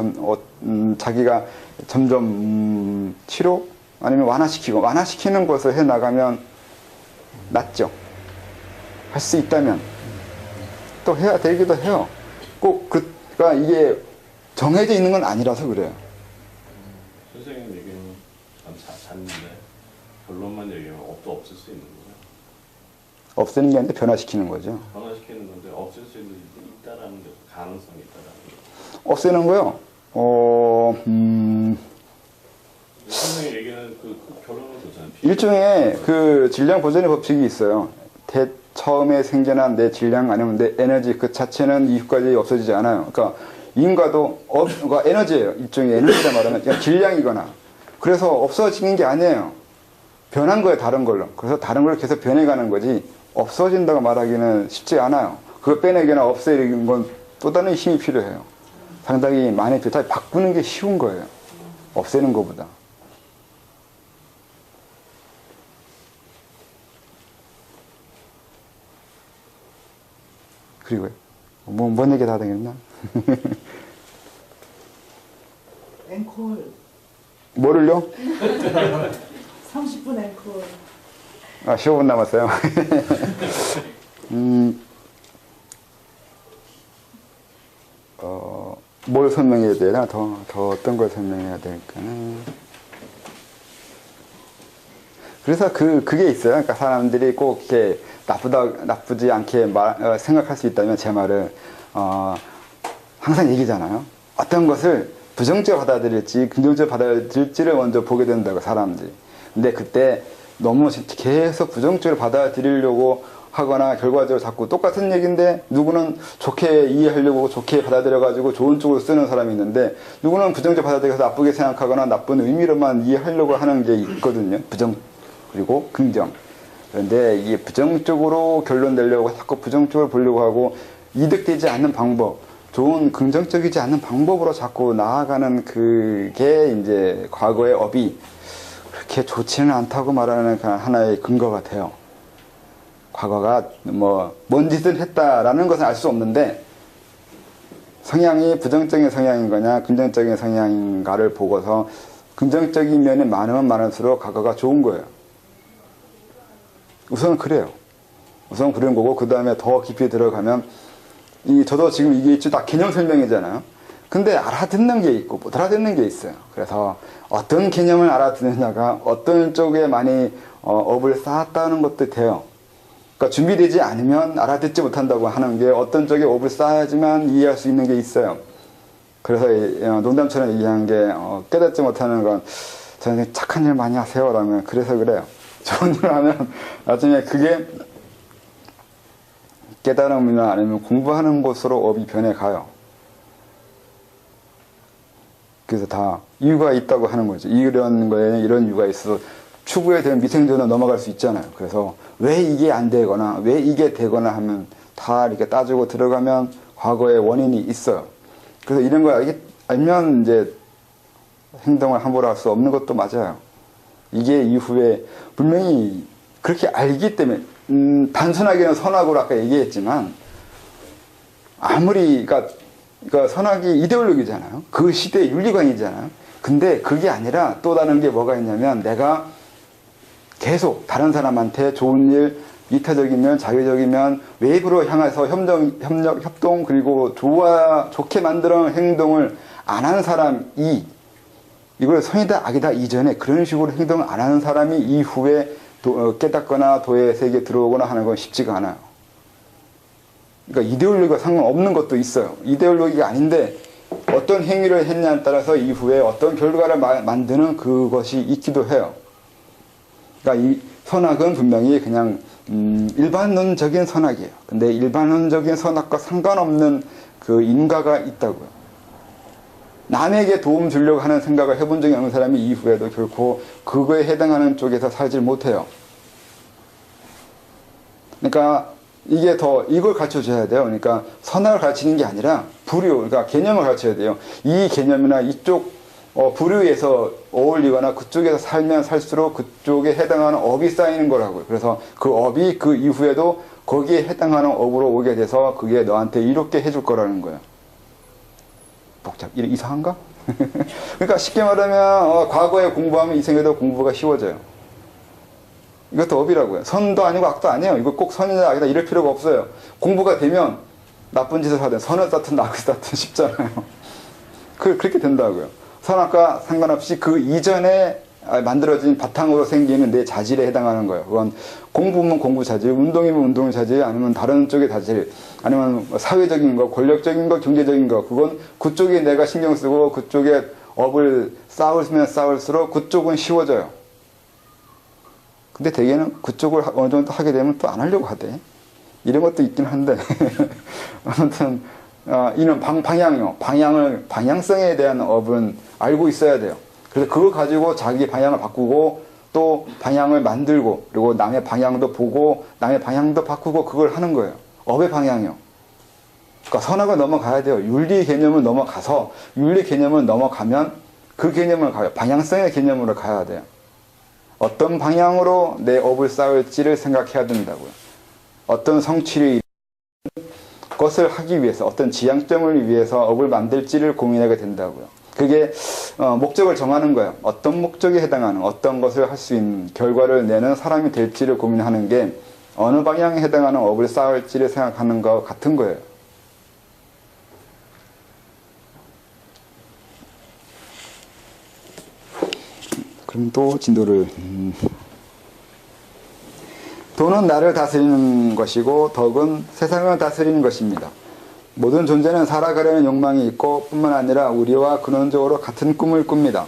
자기가 점점 치료? 아니면 완화시키는 것을 해 나가면 낫죠. 할 수 있다면. 또 해야 되기도 해요. 그러니까 이게 정해져 있는 건 아니라서 그래요. 선생님 얘기는 참 잤는데 결론만 얘기하면 업도 없앨 수 있는 거예요. 없애는 게 아니라 변화시키는 거죠. 변화시키는 건데 없앨 수 있다라는 게 가능성이 있다라는 거. 없애는 거요? 선생님 얘기는 그 결론은 좋잖아요. 일종의 그 질량 보존의 법칙이 있어요. 처음에 생겨난 내 질량 아니면 내 에너지 그 자체는 이후까지 없어지지 않아요. 그러니까 인과도 에너지예요. 일종의 에너지라 말하면 그냥 질량이거나. 그래서 없어지는 게 아니에요. 변한 거예요. 다른 걸로. 그래서 다른 걸로 계속 변해가는 거지 없어진다고 말하기는 쉽지 않아요. 그걸 빼내거나 없애는 건 또 다른 힘이 필요해요. 상당히 많이 필요해요. 바꾸는 게 쉬운 거예요. 없애는 것보다. 그리고요. 뭔 얘기 다 되겠나? 앵콜 뭐를요? 30분 앵콜 15분 남았어요. 뭘 설명해야 되나? 더 어떤 걸 설명해야 될까? 그래서 그게 있어요. 그러니까 사람들이 꼭 이렇게 나쁘지 않게 생각할 수 있다면 제 말을, 항상 얘기잖아요. 어떤 것을 부정적으로 받아들일지 긍정적으로 받아들일지를 먼저 보게 된다고 사람들이. 근데 그때 너무 계속 부정적으로 받아들이려고 하거나 결과적으로 자꾸 똑같은 얘기인데 누구는 좋게 이해하려고 좋게 받아들여가지고 좋은 쪽으로 쓰는 사람이 있는데 누구는 부정적으로 받아들여서 나쁘게 생각하거나 나쁜 의미로만 이해하려고 하는 게 있거든요. 부정 그리고 긍정. 그런데 이게 부정적으로 결론 내려고 자꾸 부정적으로 보려고 하고 이득되지 않는 방법, 좋은 긍정적이지 않는 방법으로 자꾸 나아가는 그게 이제 과거의 업이 그렇게 좋지는 않다고 말하는 하나의 근거가 돼요. 과거가 뭔 짓을 했다라는 것은 알 수 없는데 성향이 부정적인 성향인 거냐 긍정적인 성향인가를 보고서 긍정적인 면이 많으면 많을수록 과거가 좋은 거예요. 우선 그래요. 우선 그런 거고 그 다음에 더 깊이 들어가면 저도 지금 이게 다 개념 설명이잖아요. 근데 알아듣는 게 있고 못 알아듣는 게 있어요. 그래서 어떤 개념을 알아듣느냐가 어떤 쪽에 많이 업을 쌓았다는 것도 돼요. 그러니까 준비되지 않으면 알아듣지 못한다고 하는 게 어떤 쪽에 업을 쌓아야지만 이해할 수 있는 게 있어요. 그래서 농담처럼 얘기한 게 깨닫지 못하는 건 저는 착한 일 많이 하세요 라면 그래서 그래요. 좋은 일 하면 나중에 그게 깨달음이나 아니면 공부하는 곳으로 업이 변해가요. 그래서 다 이유가 있다고 하는 거죠. 이런 거에 이런 이유가 있어서 추구에 대한 미생존으로 넘어갈 수 있잖아요. 그래서 왜 이게 안 되거나 왜 이게 되거나 하면 다 이렇게 따지고 들어가면 과거의 원인이 있어요. 그래서 이런 걸 알면 이제 행동을 함부로 할 수 없는 것도 맞아요. 이게 이후에 분명히 그렇게 알기 때문에 단순하게는 선악으로 아까 얘기했지만 아무리 그러니까 선악이 이데올로기잖아요. 그 시대의 윤리관이잖아요. 근데 그게 아니라 또 다른 게 뭐가 있냐면 내가 계속 다른 사람한테 좋은 일, 이타적이면 자유적이면 외부로 향해서 협력, 협동 그리고 좋게 만드는 행동을 안 하는 사람이 이걸 선이다 악이다 이전에 그런 식으로 행동을 안 하는 사람이 이후에 깨닫거나 도의 세계에 들어오거나 하는 건 쉽지가 않아요. 그러니까 이데올로기가 상관없는 것도 있어요. 이데올로기가 아닌데 어떤 행위를 했냐에 따라서 이후에 어떤 결과를 만드는 그것이 있기도 해요. 그러니까 이 선악은 분명히 그냥 일반론적인 선악이에요. 근데 일반론적인 선악과 상관없는 그 인과가 있다고요. 남에게 도움 주려고 하는 생각을 해본 적이 없는 사람이 이후에도 결코 그거에 해당하는 쪽에서 살질 못해요. 그러니까 이게 더 이걸 가르쳐줘야 돼요. 그러니까 선악을 가르치는 게 아니라 부류, 그러니까 개념을 가르쳐야 돼요. 이 개념이나 이쪽 부류에서 어울리거나 그쪽에서 살면 살수록 그쪽에 해당하는 업이 쌓이는 거라고요. 그래서 그 업이 그 이후에도 거기에 해당하는 업으로 오게 돼서 그게 너한테 이롭게 해줄 거라는 거예요. 이상한가? 그러니까 쉽게 말하면 과거에 공부하면 이 생에도 공부가 쉬워져요. 이것도 업이라고요. 선도 아니고 악도 아니에요. 이거 꼭 선이다 악이다 이럴 필요가 없어요. 공부가 되면 나쁜 짓을 하든 선을 쌓든 악을 쌓든 쉽잖아요. 그렇게 된다고요. 선악과 상관없이 그 이전에 만들어진 바탕으로 생기는 내 자질에 해당하는 거예요. 그건 공부면 공부 자질, 운동이면 운동 자질, 아니면 다른 쪽의 자질, 아니면 사회적인 거, 권력적인 거, 경제적인 거, 그건 그쪽에 내가 신경 쓰고 그쪽에 업을 쌓으면 쌓을수록 그쪽은 쉬워져요. 근데 대개는 그쪽을 어느 정도 하게 되면 또 안 하려고 하대. 이런 것도 있긴 한데 아무튼 이는 방향성에 대한 업은 알고 있어야 돼요. 그래서 그걸 가지고 자기 방향을 바꾸고 또 방향을 만들고 그리고 남의 방향도 보고 남의 방향도 바꾸고 그걸 하는 거예요. 업의 방향이요. 그러니까 선악을 넘어가야 돼요. 윤리 개념을 넘어가서 윤리 개념을 넘어가면 그 개념을 가요. 방향성의 개념으로 가야 돼요. 어떤 방향으로 내 업을 쌓을지를 생각해야 된다고요. 어떤 성취를 것을 하기 위해서 어떤 지향점을 위해서 업을 만들지를 고민하게 된다고요. 그게 목적을 정하는 거예요. 어떤 목적에 해당하는 어떤 것을 할 수 있는 결과를 내는 사람이 될지를 고민하는 게 어느 방향에 해당하는 업을 쌓을지를 생각하는 것 같은 거예요. 그럼 또 진도를 돈은 나를 다스리는 것이고 덕은 세상을 다스리는 것입니다. 모든 존재는 살아가려는 욕망이 있고 뿐만 아니라 우리와 근원적으로 같은 꿈을 꿉니다.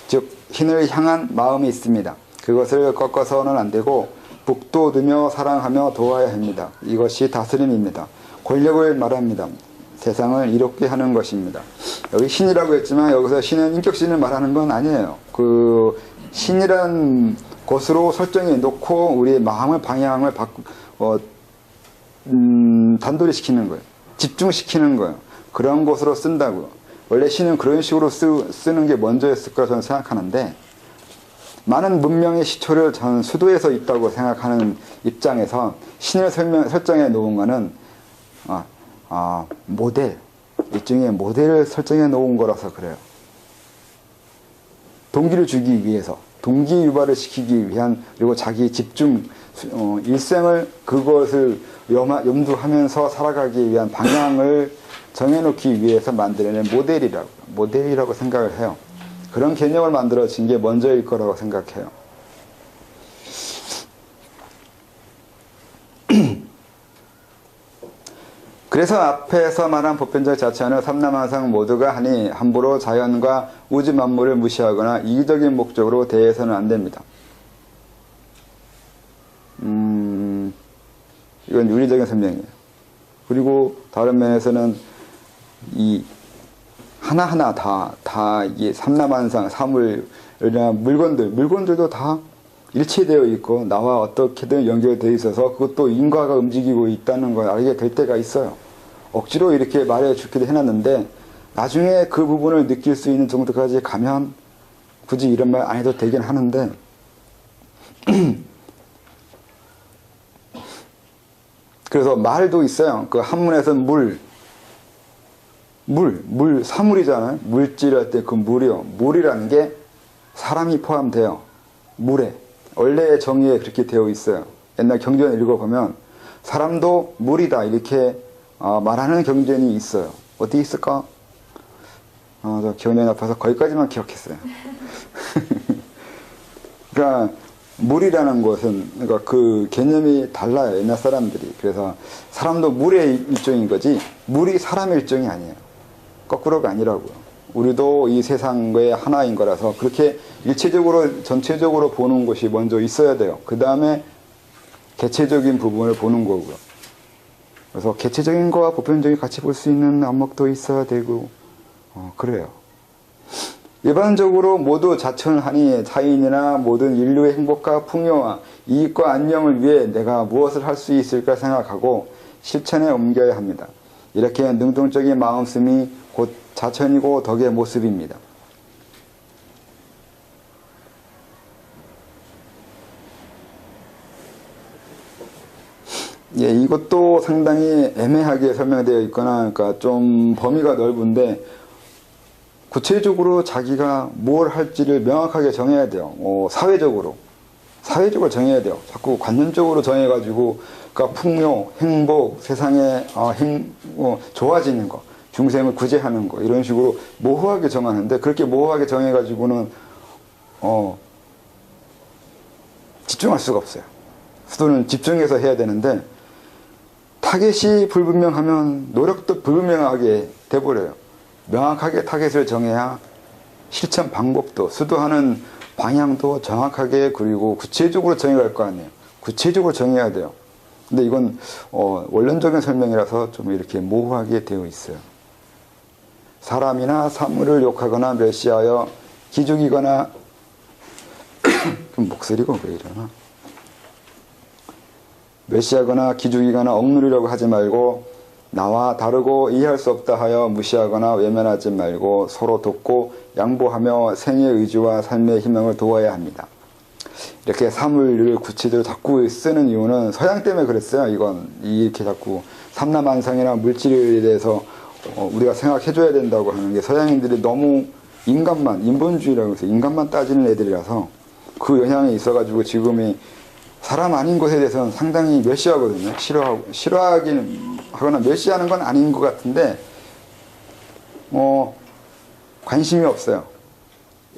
즉 신을 향한 마음이 있습니다. 그것을 꺾어서는 안 되고 북돋우며 사랑하며 도와야 합니다. 이것이 다스림입니다. 권력을 말합니다. 세상을 이롭게 하는 것입니다. 여기 신이라고 했지만 여기서 신은 인격신을 말하는 건 아니에요. 그 신이란 것으로 설정해 놓고 우리의 마음의 방향을 단돌이 시키는 거예요. 집중시키는 거예요. 그런 것으로 쓴다고요. 원래 신은 그런 식으로 쓰는 게 먼저였을 거라 저는 생각하는데, 많은 문명의 시초를 저는 수도에서 있다고 생각하는 입장에서 신을 설정해 놓은 거는 모델, 일종의 모델을 설정해 놓은 거라서 그래요. 동기를 주기 위해서, 동기 유발을 시키기 위한, 그리고 자기 집중, 일생을 그것을 염두하면서 살아가기 위한 방향을 정해놓기 위해서 만들어낸 모델이라고 생각을 해요. 그런 개념을 만들어진 게 먼저일 거라고 생각해요. 그래서 앞에서 말한 보편적 자체는 삼라만상 모두가 하니 함부로 자연과 우주 만물을 무시하거나 이기적인 목적으로 대해서는 안 됩니다. 이건 윤리적인 설명이에요. 그리고 다른 면에서는 이 하나하나 다 이 삼라만상, 사물이나 물건들도 다 일체되어 있고 나와 어떻게든 연결되어 있어서 그것도 인과가 움직이고 있다는 걸 알게 될 때가 있어요. 억지로 이렇게 말해 주기도 해놨는데 나중에 그 부분을 느낄 수 있는 정도까지 가면 굳이 이런 말 안 해도 되긴 하는데 그래서 말도 있어요. 그 한문에서는 물, 사물이잖아요. 물질할 때 그 물이요. 물이라는 게 사람이 포함돼요. 물에. 원래의 정의에 그렇게 되어 있어요. 옛날 경전을 읽어보면 사람도 물이다 이렇게 말하는 경전이 있어요. 어디 있을까? 저 기억력이 나빠서 거기까지만 기억했어요. 그러니까 물이라는 것은 그러니까 그 개념이 달라요. 옛날 사람들이. 그래서 사람도 물의 일종인 거지 물이 사람의 일종이 아니에요. 거꾸로가 아니라고요. 우리도 이 세상의 하나인 거라서 그렇게 일체적으로 전체적으로 보는 것이 먼저 있어야 돼요. 그 다음에 개체적인 부분을 보는 거고요. 그래서 개체적인 거와 보편적인 같이 볼 수 있는 안목도 있어야 되고 그래요. 일반적으로 모두 자천하니 타인이나 모든 인류의 행복과 풍요와 이익과 안녕을 위해 내가 무엇을 할 수 있을까 생각하고 실천에 옮겨야 합니다. 이렇게 능동적인 마음씀이 곧 자천이고 덕의 모습입니다. 예, 이것도 상당히 애매하게 설명되어 있거나, 그러니까 좀 범위가 넓은데, 구체적으로 자기가 뭘 할지를 명확하게 정해야 돼요. 사회적으로 정해야 돼요. 자꾸 관념적으로 정해가지고, 그러니까 풍요, 행복, 세상에 좋아지는 거, 중생을 구제하는 거, 이런 식으로 모호하게 정하는데, 그렇게 모호하게 정해가지고는, 집중할 수가 없어요. 수도는 집중해서 해야 되는데, 타겟이 불분명하면 노력도 불분명하게 돼버려요. 명확하게 타겟을 정해야 실천 방법도, 수도하는 방향도 정확하게 그리고 구체적으로 정해야 할 거 아니에요. 구체적으로 정해야 돼요. 근데 이건 원론적인 설명이라서 좀 이렇게 모호하게 되어 있어요. 사람이나 사물을 욕하거나 멸시하여 기죽이거나 목소리가 왜 이러나? 멸시하거나 기죽이거나 억누르려고 하지 말고 나와 다르고 이해할 수 없다 하여 무시하거나 외면하지 말고 서로 돕고 양보하며 생의 의지와 삶의 희망을 도와야 합니다. 이렇게 사물을 구체적으로 자꾸 쓰는 이유는 서양 때문에 그랬어요. 이렇게 자꾸 삼라만상이나 물질에 대해서 우리가 생각해줘야 된다고 하는 게 서양인들이 너무 인본주의라고 해서 인간만 따지는 애들이라서 그 영향이 있어가지고 지금이 사람 아닌 것에 대해서는 상당히 멸시하거든요. 싫어하기는 하거나 멸시하는 건 아닌 것 같은데, 관심이 없어요.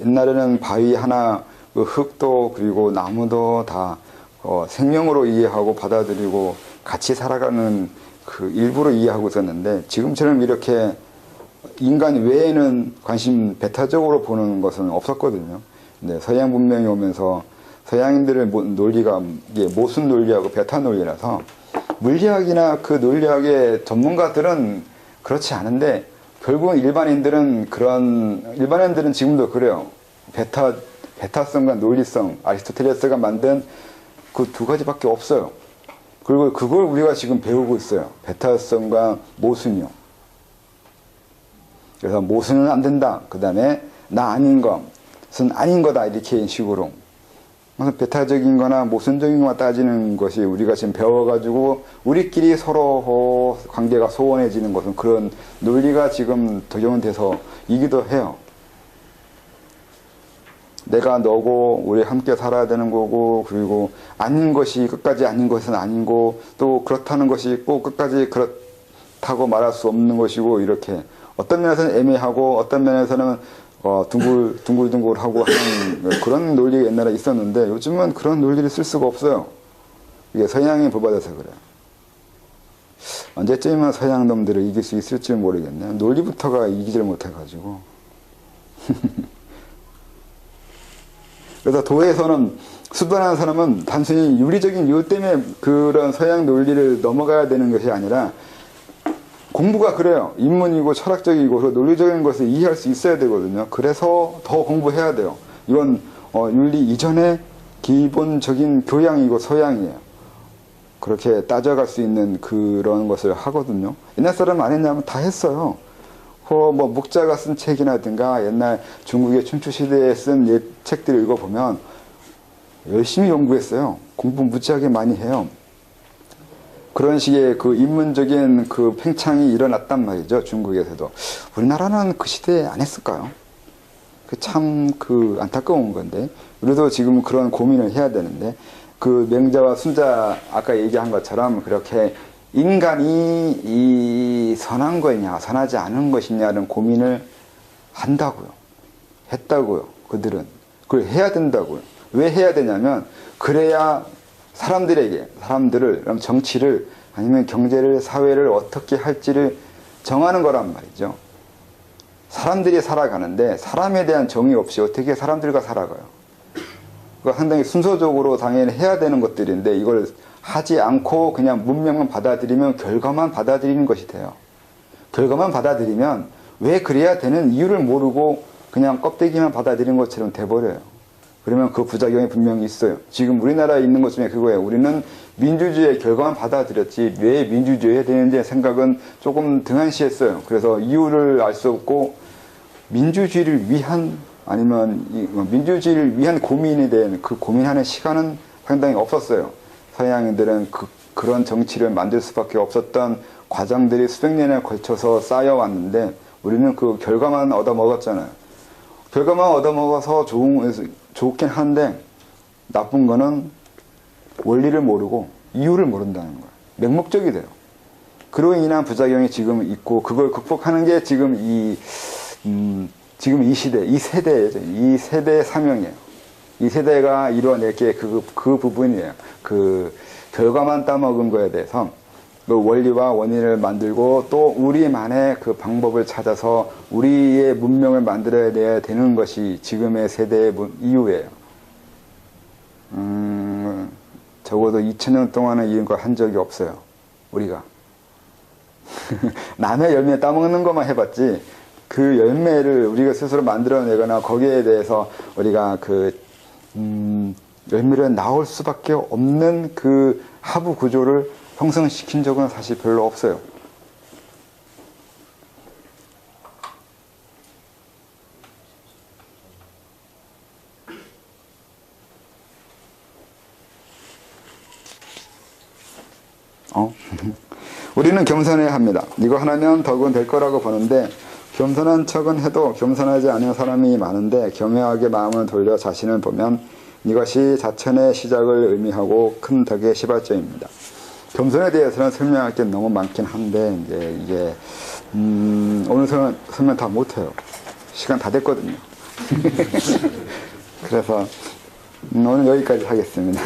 옛날에는 바위 하나, 그 흙도 그리고 나무도 다 생명으로 이해하고 받아들이고 같이 살아가는 그 일부러 이해하고 있었는데 지금처럼 이렇게 인간 외에는 관심 배타적으로 보는 것은 없었거든요. 근데 서양 문명이 오면서 서양인들의 논리가 이게 모순 논리하고 배타 논리라서 물리학이나 그 논리학의 전문가들은 그렇지 않은데 결국은 일반인들은 지금도 그래요. 배타성과 논리성, 아리스토텔레스가 만든 그 두 가지밖에 없어요. 그리고 그걸 우리가 지금 배우고 있어요. 배타성과 모순이요. 그래서 모순은 안 된다. 그 다음에 나 아닌 것은 아닌 거다. 이렇게 식으로. 그래서 배타적인 거나 모순적인 거나 따지는 것이 우리가 지금 배워가지고 우리끼리 서로 관계가 소원해지는 것은 그런 논리가 지금 적용돼서 이기도 해요. 내가 너고 우리 함께 살아야 되는 거고 그리고 아닌 것이 끝까지 아닌 것은 아니고 또 그렇다는 것이 꼭 끝까지 그렇다고 말할 수 없는 것이고 이렇게 어떤 면에서는 애매하고 어떤 면에서는 둥글둥글하고 하는 그런 논리가 옛날에 있었는데 요즘은 그런 논리를 쓸 수가 없어요. 이게 서양이 본받아서 그래요. 언제쯤이면 서양 놈들을 이길 수 있을지 모르겠네요. 논리부터가 이기질 못해가지고. 그래서 도에서는 수반하는 사람은 단순히 윤리적인 이유 때문에 그런 서양 논리를 넘어가야 되는 것이 아니라 공부가 그래요. 인문이고 철학적이고 논리적인 것을 이해할 수 있어야 되거든요. 그래서 더 공부해야 돼요. 이건 윤리 이전의 기본적인 교양이고 소양이에요. 그렇게 따져갈 수 있는 그런 것을 하거든요. 옛날 사람 안 했냐면 다 했어요. 목자가 쓴 책이라든가 옛날 중국의 춘추시대에 쓴 책들을 읽어보면 열심히 연구했어요. 공부 무지하게 많이 해요. 그런 식의 그 인문적인 그 팽창이 일어났단 말이죠. 중국에서도. 우리나라는 그 시대에 안 했을까요? 참 안타까운 건데. 우리도 지금 그런 고민을 해야 되는데, 그 명자와 순자 아까 얘기한 것처럼 그렇게 인간이 이 선한 거냐, 선하지 않은 것이냐는 고민을 한다고요. 했다고요. 그들은. 그걸 해야 된다고요. 왜 해야 되냐면, 그래야 사람들을, 정치를, 아니면 경제를, 사회를 어떻게 할지를 정하는 거란 말이죠. 사람들이 살아가는데, 사람에 대한 정의 없이 어떻게 사람들과 살아가요? 그거 상당히 순서적으로 당연히 해야 되는 것들인데, 이걸 하지 않고 그냥 문명만 받아들이면 결과만 받아들이는 것이 돼요. 결과만 받아들이면 왜 그래야 되는 이유를 모르고 그냥 껍데기만 받아들이는 것처럼 돼버려요. 그러면 그 부작용이 분명히 있어요. 지금 우리나라에 있는 것 중에 그거예요. 우리는 민주주의의 결과만 받아들였지 왜 민주주의 해야 되는지 생각은 조금 등한시했어요. 그래서 이유를 알 수 없고 민주주의를 위한 아니면 민주주의를 위한 고민에 대한 그 고민하는 시간은 상당히 없었어요. 서양인들은 그런 정치를 만들 수밖에 없었던 과정들이 수백 년에 걸쳐서 쌓여왔는데 우리는 그 결과만 얻어먹었잖아요. 결과만 얻어먹어서 좋긴 한데 나쁜 거는 원리를 모르고 이유를 모른다는 거예요. 맹목적이 돼요. 그로 인한 부작용이 지금 있고 그걸 극복하는 게 지금 이 시대, 이 세대의 사명이에요. 이 세대가 이뤄낼 게 그 부분이에요. 그 결과만 따먹은 거에 대해서 그 원리와 원인을 만들고 또 우리만의 그 방법을 찾아서 우리의 문명을 만들어야 되는 것이 지금의 세대의 이유예요. 적어도 2000년 동안은 이런 걸 한 적이 없어요. 우리가. 남의 열매 따먹는 것만 해봤지 그 열매를 우리가 스스로 만들어내거나 거기에 대해서 우리가 열매를 나올 수밖에 없는 그 하부 구조를 형성시킨 적은 사실 별로 없어요. 우리는 겸손해야 합니다. 이거 하나면 덕은 될 거라고 보는데 겸손한 척은 해도 겸손하지 않은 사람이 많은데 겸허하게 마음을 돌려 자신을 보면 이것이 자천의 시작을 의미하고 큰 덕의 시발점입니다. 겸손에 대해서는 설명할 게 너무 많긴 한데 이게 오늘 설명 다 못해요. 시간 다 됐거든요. 그래서 오늘 여기까지 하겠습니다.